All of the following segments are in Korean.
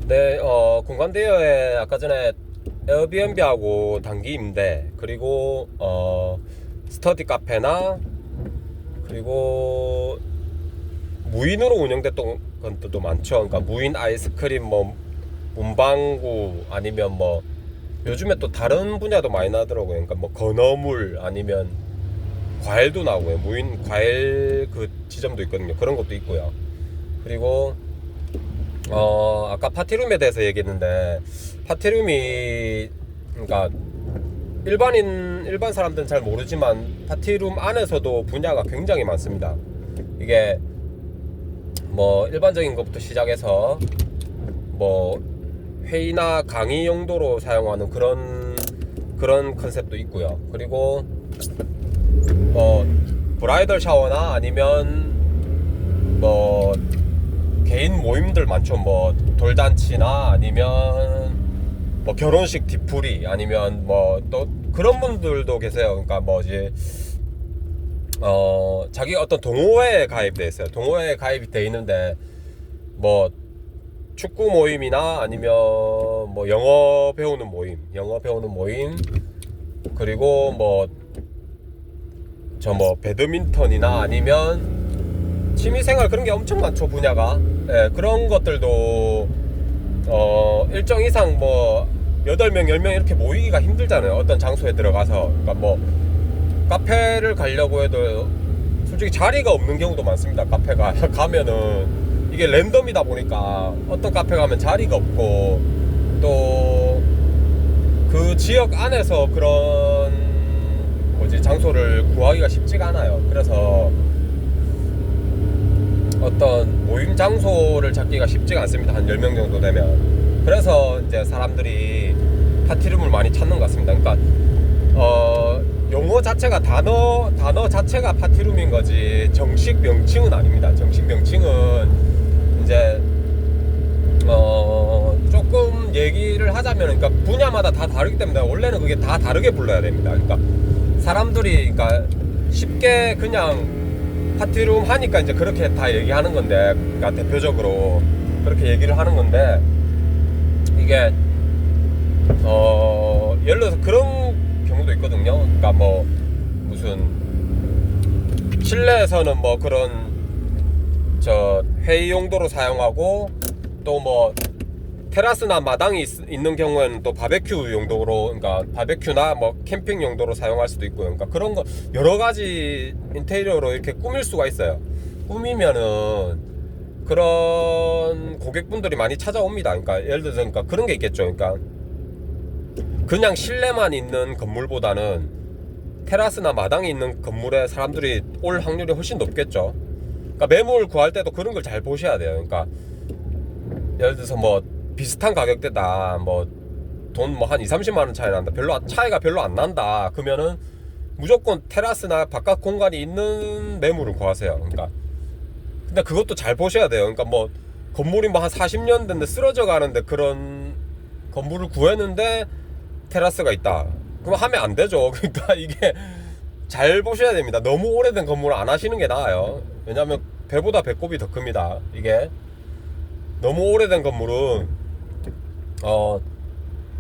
네, 공간대여에 아까 전에 에어비앤비하고 단기 임대, 그리고 스터디 카페나, 그리고 무인으로 운영됐던 것들도 많죠. 그러니까 무인 아이스크림, 뭐 문방구, 아니면 뭐 요즘에 또 다른 분야도 많이 나더라고요. 그러니까 뭐 건어물, 아니면 과일도 나오고요. 무인 과일 그 지점도 있거든요. 그런 것도 있고요. 그리고 아까 파티룸에 대해서 얘기했는데, 파티룸이, 그러니까 일반 사람들은 잘 모르지만 파티룸 안에서도 분야가 굉장히 많습니다. 이게 뭐 일반적인 것부터 시작해서 뭐 회의나 강의 용도로 사용하는 그런 컨셉도 있고요. 그리고 뭐 브라이덜 샤워나, 아니면 뭐 개인 모임들 많죠. 뭐 돌잔치나, 아니면 뭐 결혼식 뒤풀이, 아니면 뭐 또 그런 분들도 계세요. 그러니까 뭐지, 자기 어떤 동호회에 가입돼 있어요. 동호회에 가입이 돼 있는데, 뭐 축구 모임이나, 아니면 뭐 영어 배우는 모임, 그리고 뭐 저 뭐 배드민턴이나, 아니면 취미생활, 그런 게 엄청 많죠, 분야가. 예, 그런 것들도 일정 이상 뭐 8명 10명 이렇게 모이기가 힘들잖아요, 어떤 장소에 들어가서. 그러니까 뭐 카페를 가려고 해도 솔직히 자리가 없는 경우도 많습니다. 카페가 가면은 이게 랜덤이다 보니까 어떤 카페 가면 자리가 없고, 또 그 지역 안에서 그런 뭐지 장소를 구하기가 쉽지가 않아요. 그래서 어떤 모임 장소를 찾기가 쉽지가 않습니다. 한 10명 정도 되면. 그래서 이제 사람들이 파티룸을 많이 찾는 것 같습니다. 그러니까 용어 자체가, 단어 자체가 파티룸인 거지 정식 명칭은 아닙니다. 정식 명칭은 이제 조금 얘기를 하자면, 그러니까 분야마다 다 다르기 때문에 원래는 그게 다 다르게 불러야 됩니다. 그러니까 사람들이, 그러니까 쉽게 그냥 파티룸 하니까 이제 그렇게 다 얘기하는 건데, 그러니까 대표적으로 그렇게 얘기를 하는 건데, 이게 예를 들어서 그런 경우도 있거든요. 그러니까 뭐 무슨 실내에서는 뭐 그런 저 회의 용도로 사용하고, 또 뭐 테라스나 마당이 있는 경우에는 또 바베큐 용도로, 그러니까 바베큐나 뭐 캠핑 용도로 사용할 수도 있고요. 그러니까 그런 거 여러 가지 인테리어로 이렇게 꾸밀 수가 있어요. 꾸미면은 그런 고객분들이 많이 찾아옵니다. 그러니까 예를 들어서, 그러니까 그런 게 있겠죠. 그러니까 그냥 실내만 있는 건물보다는 테라스나 마당이 있는 건물에 사람들이 올 확률이 훨씬 높겠죠. 그러니까 매물 구할 때도 그런 걸 잘 보셔야 돼요. 그러니까 예를 들어서 뭐 비슷한 가격대다, 뭐 돈 뭐 한 2, 30만 원 차이 난다, 차이가 별로 안 난다, 그러면은 무조건 테라스나 바깥 공간이 있는 매물을 구하세요. 그러니까 근데 그것도 잘 보셔야 돼요. 그러니까 뭐 건물이 뭐 한 40년 됐는데 쓰러져 가는데 그런 건물을 구했는데 테라스가 있다, 그럼 하면 안 되죠. 그러니까 이게 잘 보셔야 됩니다. 너무 오래된 건물을 안 하시는 게 나아요. 왜냐면 배보다 배꼽이 더 큽니다. 이게 너무 오래된 건물은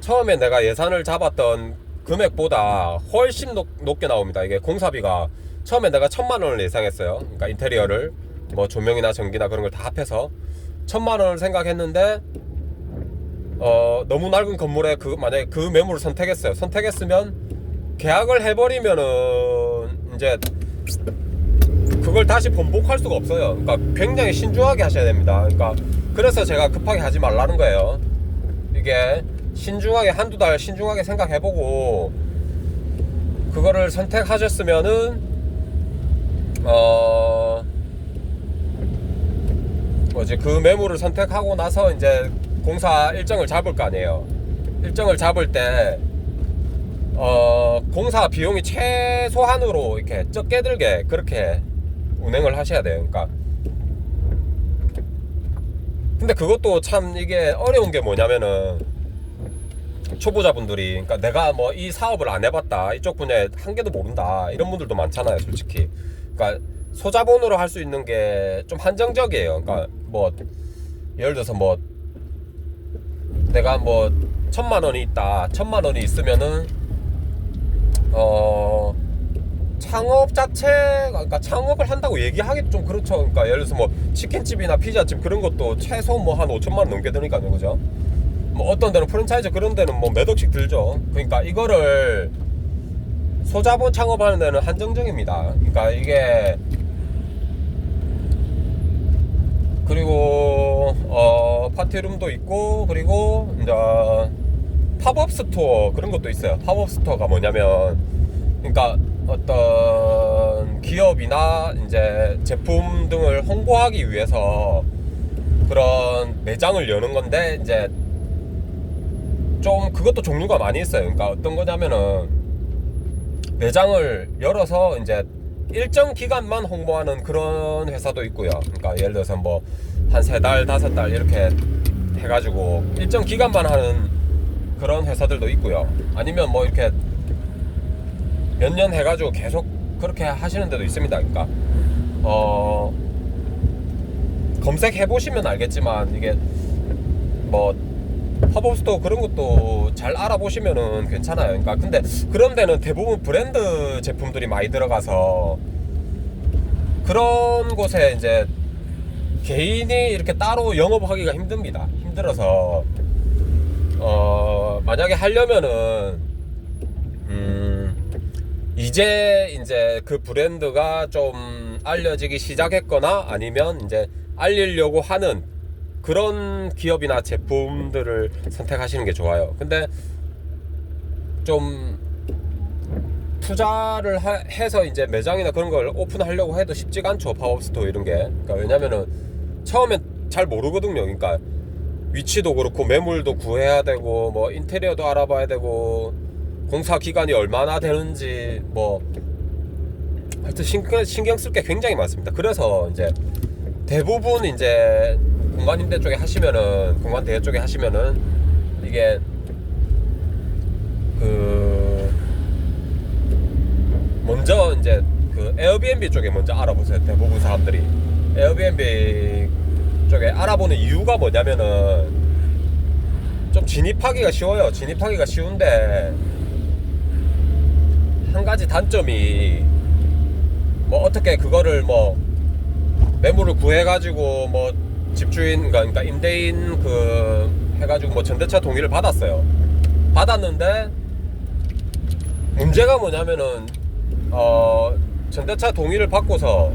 처음에 내가 예산을 잡았던 금액보다 훨씬 높게 나옵니다. 이게 공사비가 처음에 내가 1,000만 원을 예상했어요. 그러니까 인테리어를 뭐 조명이나 전기나 그런 걸 다 합해서 1,000만 원을 생각했는데, 너무 낡은 건물에 만약에 그 매물을 선택했으면 계약을 해버리면은 이제 그걸 다시 번복할 수가 없어요. 그러니까 굉장히 신중하게 하셔야 됩니다. 그러니까 그래서 제가 급하게 하지 말라는 거예요. 이게 신중하게, 한두 달 신중하게 생각해보고 그거를 선택하셨으면은 그 매물을 선택하고 나서 이제 공사 일정을 잡을 거 아니에요. 일정을 잡을 때 공사 비용이 최소한으로 이렇게 적게 들게 그렇게 운행을 하셔야 돼요. 그러니까 근데 그것도 참 이게 어려운 게 뭐냐면은, 초보자분들이, 그러니까 내가 뭐 이 사업을 안 해봤다, 이쪽 분야에 한 개도 모른다, 이런 분들도 많잖아요, 솔직히. 그러니까 소자본으로 할 수 있는 게 좀 한정적이에요. 그러니까 뭐 예를 들어서 뭐 내가 뭐 1,000만 원이 있다. 1,000만 원이 있으면은 창업 자체가, 그러니까 창업을 한다고 얘기하기 좀 그렇죠. 그러니까 예를 들어서 뭐 치킨집이나 피자집 그런 것도 최소 뭐 한 5천만 원 넘게 드니까요, 그죠? 뭐 어떤 데는 프랜차이즈 그런 데는 뭐 몇 억씩 들죠. 그러니까 이거를 소자본 창업하는 데는 한정적입니다. 그러니까 이게, 그리고 파티룸도 있고, 그리고 이제 팝업 스토어 그런 것도 있어요. 팝업 스토어가 뭐냐면, 그러니까 어떤 기업이나 이제 제품 등을 홍보하기 위해서 그런 매장을 여는 건데, 이제 좀 그것도 종류가 많이 있어요. 그러니까 어떤 거냐면은 매장을 열어서 이제 일정 기간만 홍보하는 그런 회사도 있고요. 그러니까 예를 들어서 뭐 한 3달, 5달 이렇게 해가지고 일정 기간만 하는 그런 회사들도 있고요. 아니면 뭐 이렇게 몇 년 해가지고 계속 그렇게 하시는 데도 있습니다. 그러니까 검색해 보시면 알겠지만, 이게 뭐 팝업 스토어 그런 것도 잘 알아보시면은 괜찮아요. 그러니까 근데 그런 데는 대부분 브랜드 제품들이 많이 들어가서 그런 곳에 이제 개인이 이렇게 따로 영업하기가 힘듭니다. 힘들어서 만약에 하려면은 이제 그 브랜드가 좀 알려지기 시작했거나 아니면 이제 알리려고 하는 그런 기업이나 제품들을 선택하시는 게 좋아요. 근데 좀 투자를 해서 이제 매장이나 그런 걸 오픈하려고 해도 쉽지가 않죠. 팝업스토어 이런 게. 그러니까 왜냐면은 처음엔 잘 모르거든요. 그러니까 위치도 그렇고 매물도 구해야 되고 뭐 인테리어도 알아봐야 되고 공사 기간이 얼마나 되는지 뭐 하여튼 신경 쓸 게 굉장히 많습니다. 그래서 이제 대부분 이제 공간임대 쪽에 하시면은, 공간 대여 쪽에 하시면은 이게 그 먼저 이제 그 에어비앤비 쪽에 먼저 알아보세요. 대부분 사람들이 에어비앤비 쪽에 알아보는 이유가 뭐냐면은 좀 진입하기가 쉬워요. 진입하기가 쉬운데 한 가지 단점이 뭐 어떻게 그거를 뭐 매물을 구해가지고 뭐 집주인, 그러니까 임대인 그 해가지고 뭐 전대차 동의를 받았어요. 받았는데 문제가 뭐냐면은 전대차 동의를 받고서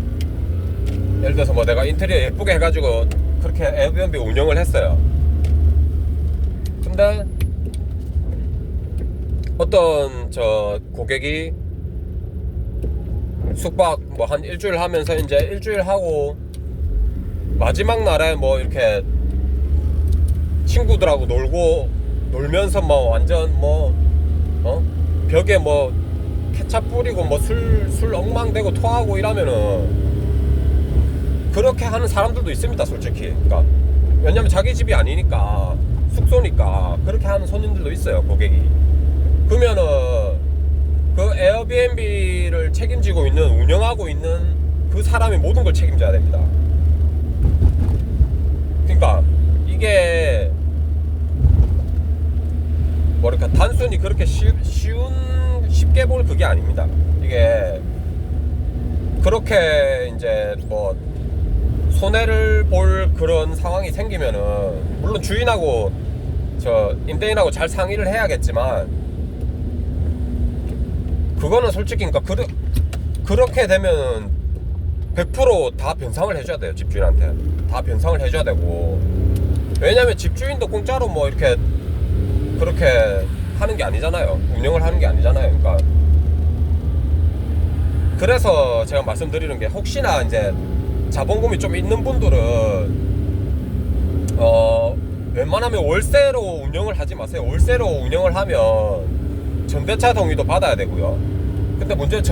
예를 들어서 뭐 내가 인테리어 예쁘게 해가지고 그렇게 에어비앤비 운영을 했어요. 근데 어떤 저 고객이 숙박 뭐 한 일주일 하면서 이제 일주일 하고 마지막 날에 뭐 이렇게 친구들하고 놀면서 뭐 완전 뭐 벽에 뭐 케찹 뿌리고 뭐 술 엉망대고 토하고 이러면은 그렇게 하는 사람들도 있습니다, 솔직히. 그러니까 왜냐면 자기 집이 아니니까, 숙소니까 그렇게 하는 손님들도 있어요, 고객이. 그러면은 그 에어비앤비를 책임지고 있는, 운영하고 있는 그 사람이 모든 걸 책임져야 됩니다. 그러니까 이게 뭐랄까 단순히 그렇게 쉽게 볼 그게 아닙니다. 이게 그렇게 이제 뭐 손해를 볼 그런 상황이 생기면은 물론 주인하고 저 임대인하고 잘 상의를 해야겠지만, 그거는 솔직히 그러니까 그렇게 되면 100% 다 변상을 해줘야 돼요. 집주인한테 다 변상을 해줘야 되고, 왜냐면 집주인도 공짜로 뭐 이렇게 그렇게 하는 게 아니잖아요. 운영을 하는 게 아니잖아요. 그러니까 그래서 제가 말씀드리는 게, 혹시나 이제 자본금이 좀 있는 분들은 웬만하면 월세로 운영을 하지 마세요. 월세로 운영을 하면 전대차 동의도 받아야 되고요. 근데 문제는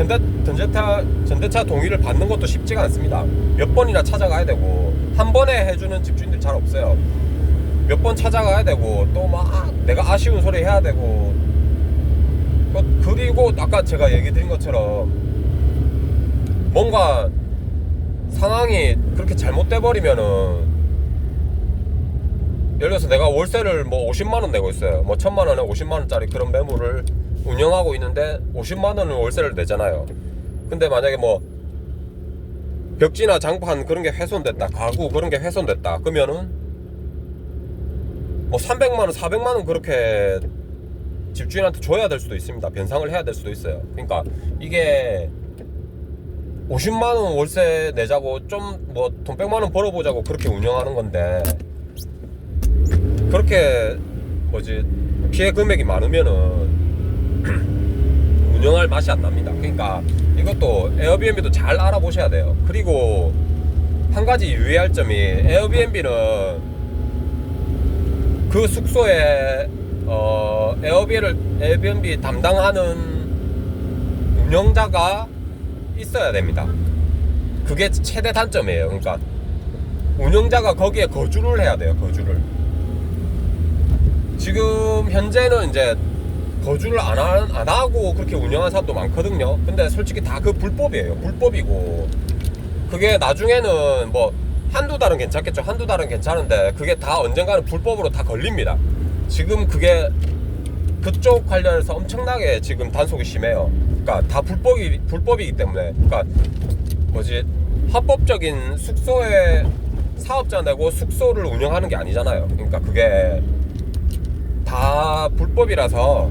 전대차 동의를 받는 것도 쉽지가 않습니다. 몇 번이나 찾아가야 되고, 한 번에 해주는 집주인들 잘 없어요. 몇 번 찾아가야 되고, 또 막 내가 아쉬운 소리 해야 되고, 그리고 아까 제가 얘기 드린 것처럼 뭔가 상황이 그렇게 잘못돼 버리면은 예를 들어서 내가 월세를 뭐 50만원 내고 있어요. 뭐 1000만원에 50만원짜리 그런 매물을 운영하고 있는데 50만원을 월세를 내잖아요. 근데 만약에 뭐 벽지나 장판 그런 게 훼손됐다, 가구 그런 게 훼손됐다, 그러면은 뭐 300만원 400만원 그렇게 집주인한테 줘야 될 수도 있습니다. 변상을 해야 될 수도 있어요. 그러니까 이게 50만원 월세 내자고 좀 뭐 돈 100만원 벌어보자고 그렇게 운영하는 건데, 그렇게 뭐지 피해 금액이 많으면은 운영할 맛이 안 납니다. 그러니까 이것도 에어비앤비도 잘 알아보셔야 돼요. 그리고 한 가지 유의할 점이, 에어비앤비는 그 숙소에 에어비앤비 담당하는 운영자가 있어야 됩니다. 그게 최대 단점이에요. 그러니까 운영자가 거기에 거주를 해야 돼요. 거주를. 지금 현재는 이제 거주를 안 하고 그렇게 운영하는 사람도 많거든요. 근데 솔직히 다 그 불법이에요. 불법이고, 그게 나중에는 뭐 한두 달은 괜찮겠죠. 한두 달은 괜찮은데 그게 다 언젠가는 불법으로 다 걸립니다. 지금 그게 그쪽 관련해서 엄청나게 지금 단속이 심해요. 그러니까 다 불법이기 때문에. 그러니까 뭐지, 합법적인 숙소에 사업자 내고 숙소를 운영하는 게 아니잖아요. 그러니까 그게 다 불법이라서.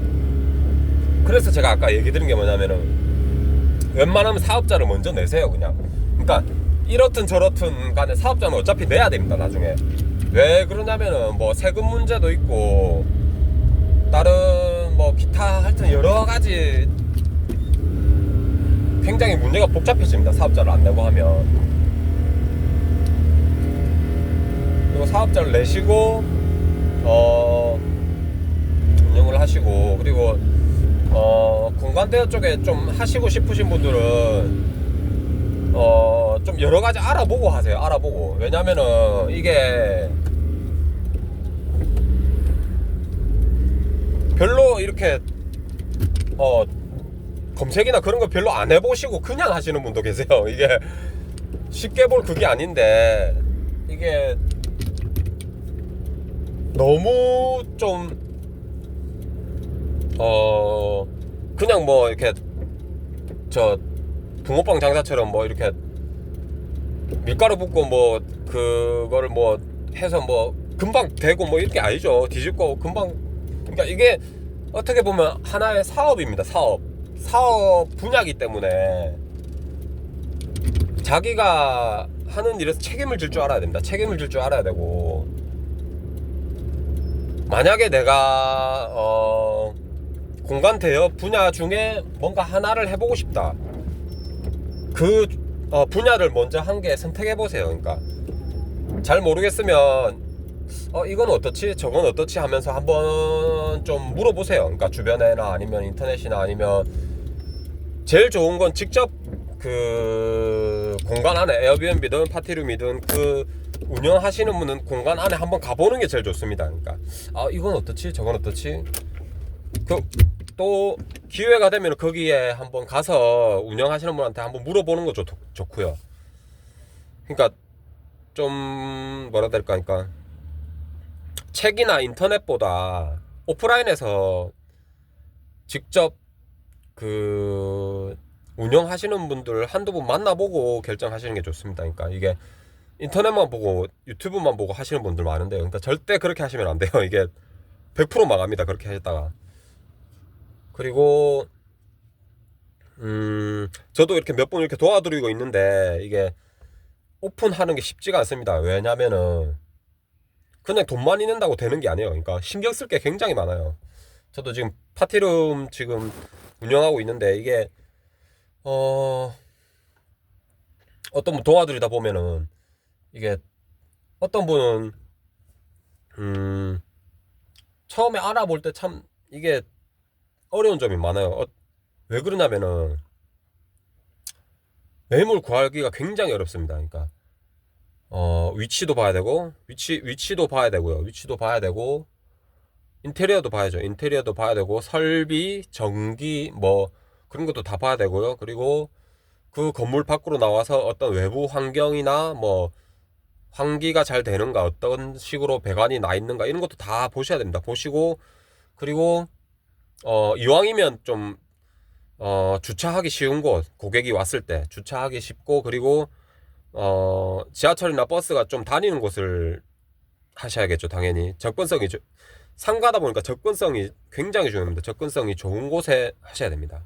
그래서 제가 아까 얘기 드린 게 뭐냐면은, 웬만하면 사업자를 먼저 내세요, 그냥. 그러니까 이렇든 저렇든 간에 사업자는 어차피 내야 됩니다, 나중에. 왜 그러냐면은 뭐 세금 문제도 있고 다른 뭐 기타 하여튼 여러 가지 굉장히 문제가 복잡해집니다, 사업자를 안 내고 하면. 그리고 사업자를 내시고 운영을 하시고, 그리고 공간 대여 쪽에 좀 하시고 싶으신 분들은 좀 여러 가지 알아보고 하세요. 알아보고. 왜냐면은 이게 별로 이렇게 검색이나 그런 거 별로 안 해보시고 그냥 하시는 분도 계세요. 이게 쉽게 볼 그게 아닌데, 이게 너무 좀 그냥 뭐 이렇게 저 붕어빵 장사처럼 뭐 이렇게 밀가루 붓고 뭐 그거를 뭐 해서 뭐 금방 되고 뭐 이렇게 아니죠. 뒤집고 금방. 그러니까 이게 어떻게 보면 하나의 사업입니다. 사업 분야이기 때문에 자기가 하는 일에서 책임을 질 줄 알아야 됩니다. 책임을 질 줄 알아야 되고, 만약에 내가 공간 대여 분야 중에 뭔가 하나를 해보고 싶다, 그 분야를 먼저 한 개 선택해 보세요. 그러니까 잘 모르겠으면 이건 어떻지 저건 어떻지 하면서 한번 좀 물어보세요. 그러니까 주변에나 아니면 인터넷이나 아니면 제일 좋은 건 직접 그 공간 안에 에어비앤비든 파티룸이든 그 운영하시는 분은 공간 안에 한번 가보는 게 제일 좋습니다. 그러니까 이건 어떻지 저건 어떻지, 또 기회가 되면 거기에 한번 가서 운영하시는 분한테 한번 물어보는 거 좋고요. 그러니까 좀 뭐라 해야 될까, 그러니까 책이나 인터넷보다 오프라인에서 직접 그 운영하시는 분들 한두 분 만나보고 결정하시는 게 좋습니다. 그러니까 이게 인터넷만 보고 유튜브만 보고 하시는 분들 많은데요. 그러니까 절대 그렇게 하시면 안 돼요. 이게 100% 망합니다, 그렇게 하셨다가. 그리고 저도 이렇게 몇 번 이렇게 도와드리고 있는데, 이게 오픈하는 게 쉽지가 않습니다. 왜냐면은 그냥 돈만 있는다고 되는 게 아니에요. 그러니까 신경 쓸 게 굉장히 많아요. 저도 지금 파티룸 지금 운영하고 있는데, 이게 어떤 분 도와드리다 보면은 이게 어떤 분은 처음에 알아볼 때 참 이게 어려운 점이 많아요. 왜 그러냐면은 매물 구하기가 굉장히 어렵습니다. 그러니까 위치도 봐야 되고, 위치도 봐야 되고요. 위치도 봐야 되고, 인테리어도 봐야죠. 인테리어도 봐야 되고, 설비, 전기 뭐 그런 것도 다 봐야 되고요. 그리고 그 건물 밖으로 나와서 어떤 외부 환경이나 뭐 환기가 잘 되는가, 어떤 식으로 배관이 나 있는가, 이런 것도 다 보셔야 됩니다. 보시고, 그리고 이왕이면 좀 주차하기 쉬운 곳, 고객이 왔을 때 주차하기 쉽고, 그리고 지하철이나 버스가 좀 다니는 곳을 하셔야겠죠. 당연히 상가다 보니까 접근성이 굉장히 중요합니다. 접근성이 좋은 곳에 하셔야 됩니다.